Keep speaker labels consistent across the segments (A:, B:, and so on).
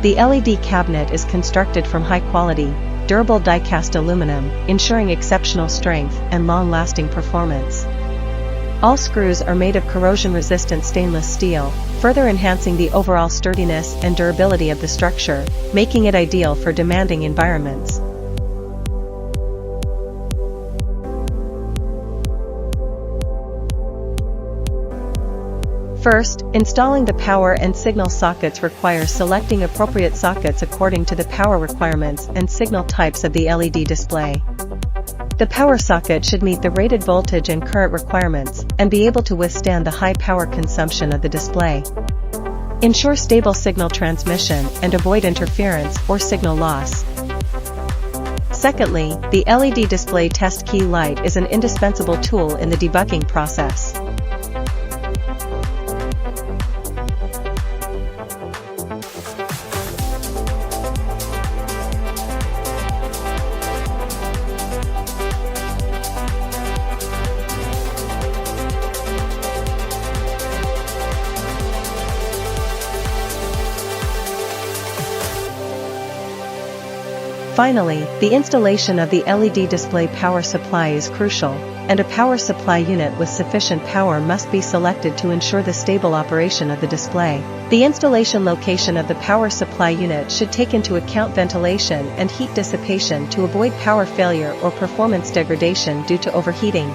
A: The LED cabinet is constructed from high-quality, durable die-cast aluminum, ensuring exceptional strength and long-lasting performance. All screws are made of corrosion-resistant stainless steel, further enhancing the overall sturdiness and durability of the structure, making it ideal for demanding environments. First, installing the power and signal sockets requires selecting appropriate sockets according to the power requirements and signal types of the LED display. The power socket should meet the rated voltage and current requirements and be able to withstand the high power consumption of the display. Ensure stable signal transmission and avoid interference or signal loss. Secondly, the LED display test key light is an indispensable tool in the debugging process. Finally, the installation of the LED display power supply is crucial, and a power supply unit with sufficient power must be selected to ensure the stable operation of the display. The installation location of the power supply unit should take into account ventilation and heat dissipation to avoid power failure or performance degradation due to overheating.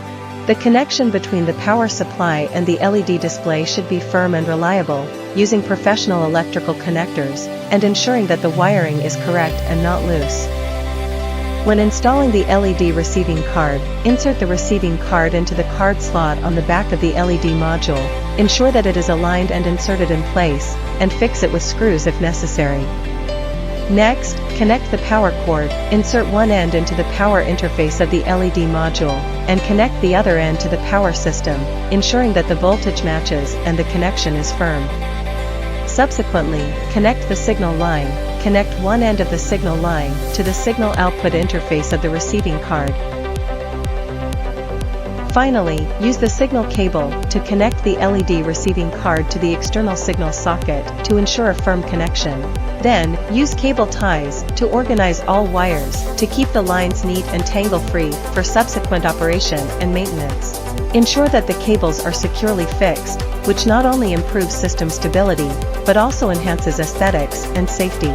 A: The connection between the power supply and the LED display should be firm and reliable, using professional electrical connectors, and ensuring that the wiring is correct and not loose. When installing the LED receiving card, insert the receiving card into the card slot on the back of the LED module, ensure that it is aligned and inserted in place, and fix it with screws if necessary. Next, connect the power cord, insert one end into the power interface of the LED module, and connect the other end to the power system, ensuring that the voltage matches and the connection is firm. Subsequently, connect the signal line. Connect one end of the signal line to the signal output interface of the receiving card. Finally, use the signal cable to connect the LED receiving card to the external signal socket to ensure a firm connection. Then, use cable ties to organize all wires to keep the lines neat and tangle-free for subsequent operation and maintenance. Ensure that the cables are securely fixed, which not only improves system stability, but also enhances aesthetics and safety.